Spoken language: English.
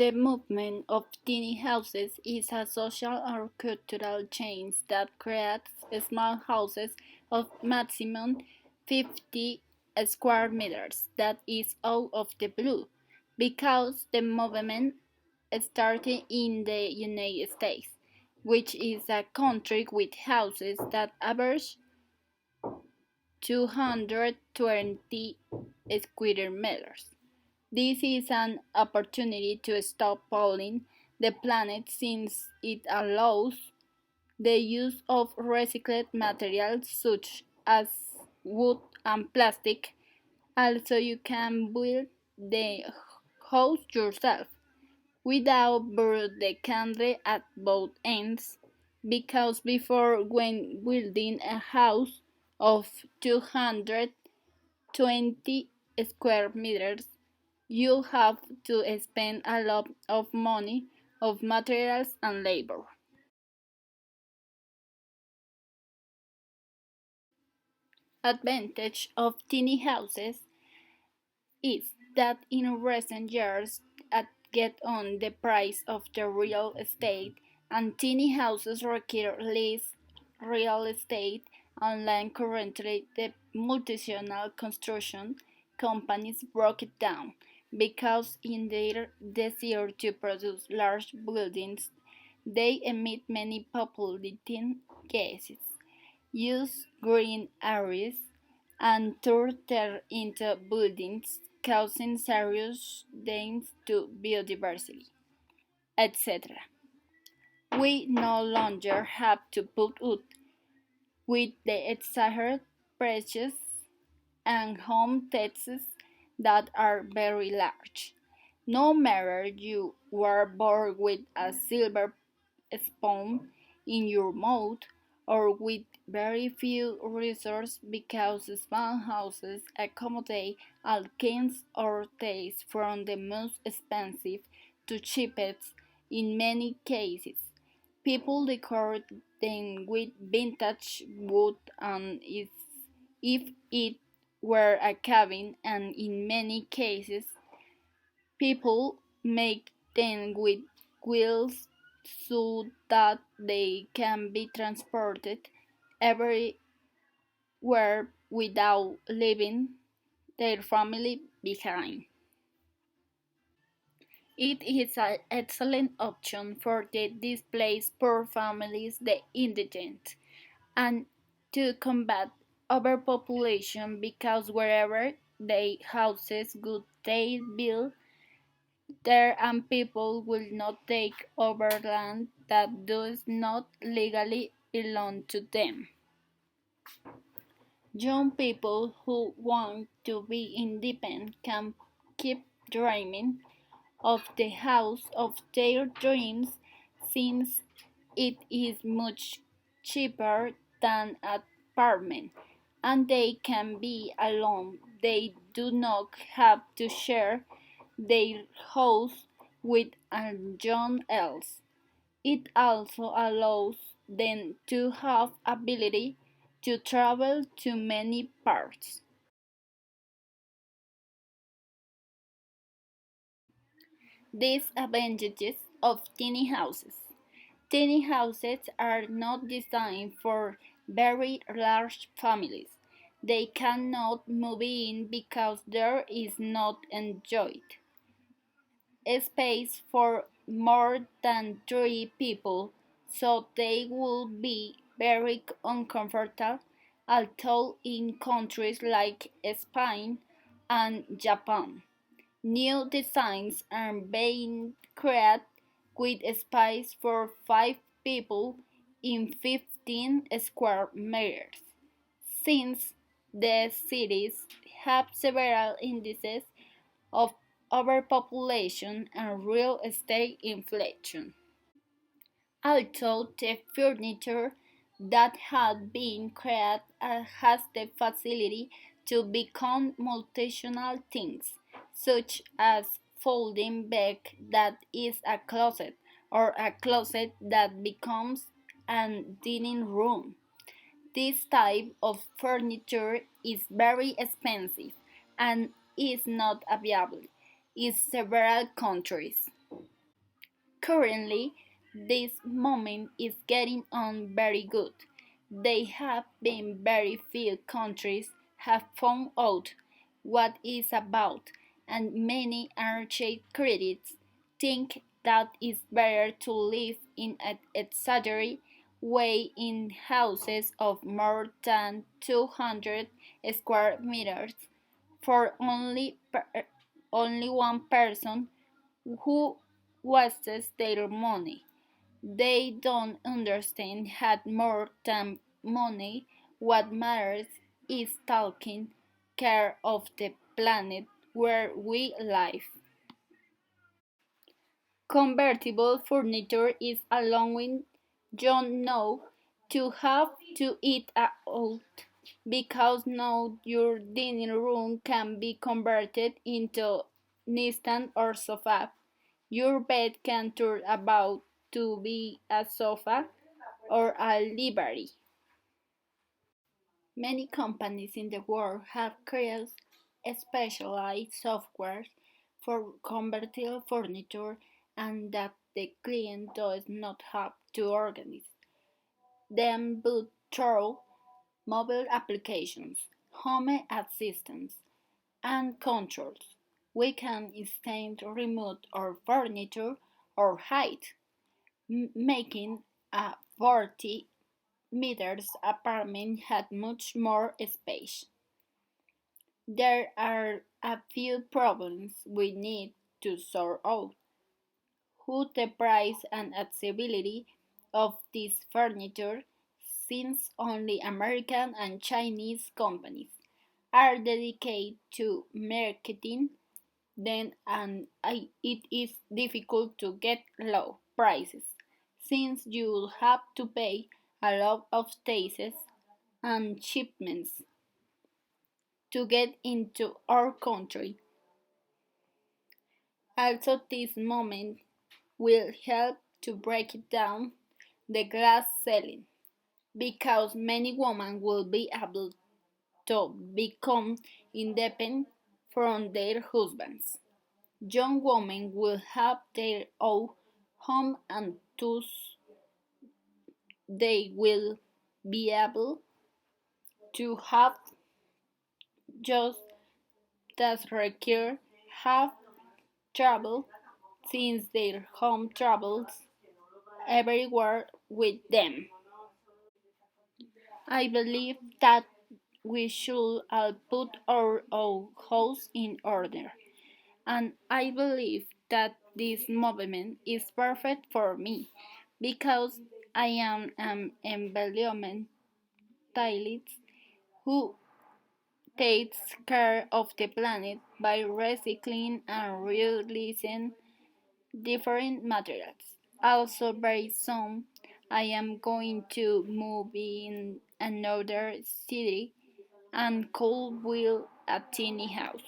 The movement of tiny houses is a social or cultural change that creates small houses of maximum 50 square meters that is out of the blue because the movement started in the United States, which is a country with houses that average 220 square meters. This is an opportunity to stop polluting the planet since it allows the use of recycled materials such as wood and plastic. Also, you can build the house yourself without burning the candle at both ends because before when building a house of 220 square meters you have to spend a lot of money of materials and labor. Advantage of tiny houses is that in recent years get on the price of the real estate and tiny houses require less real estate and land currently the multinational construction companies broke it down because in their desire to produce large buildings they emit many polluting gases use green areas and turn them into buildings, causing serious damage to biodiversity, etc. We no longer have to put up with the exaggerate prices and home taxes that are very large. No matter you were born with a silver spoon in your mouth or with very few resources because small houses accommodate all kinds of tastes from the most expensive to cheapest in many cases. People decorate them with vintage wood and if it were a cabin and in many cases people make them with wheels so that they can be transported everywhere without leaving their family behind. It is an excellent option for the displaced poor families, the indigent, and to combat overpopulation because wherever they houses good they build there and people will not take over land that does not legally belong to them. Young people who want to be independent can keep dreaming of the house of their dreams since it is much cheaper than an apartment and they can be alone. They do not have to share their house with anyone else. It also allows them to have ability to travel to many parts. Disadvantages of tiny houses. Tiny houses are not designed for very large families. They cannot move in because there is not enjoyed space for more than three people, so they would be very uncomfortable, although in countries like Spain and Japan. New designs are being created with space for 5 people in 15 square meters. Since the cities have several indices of overpopulation and real estate inflation. Although the furniture that had been created has the facility to become multifunctional things, such as folding bed that is a closet or a closet that becomes a dining room. This type of furniture is very expensive and is not available in several countries. Currently, this moment is getting on very good. They have been very few countries have found out what it's about, and many energy critics think that it's better to live in an exaggerated way in houses of more than 200 square meters for only one person who wastes their money. They don't understand that more than money, what matters is taking care of the planet where we live. Convertible furniture is allowing John now to have to eat out because now your dining room can be converted into nightstand or sofa. Your bed can turn about to be a sofa or a library. Many companies in the world have created specialized software for convertible furniture and that the client does not have to organize them but through mobile applications, home assistants, and controls. We can instantly remove our furniture or height, making a 40 meters apartment had much more space. There are a few problems we need to sort out. Who the price and accessibility of this furniture, since only American and Chinese companies are dedicated to marketing then and it is difficult to get low prices since you will have to pay a lot of taxes and shipments to get into our country. Also, this moment will help to break down the glass ceiling because many women will be able to become independent from their husbands. Young women will have their own home and thus they will be able to have jobs that require have travel since their home travels everywhere with them. I believe that we should all put our own house in order, and I believe that this movement is perfect for me because I am an environmentalist who takes care of the planet by recycling and reusing different materials. Also, very soon, I am going to move in another city and could build a tiny house.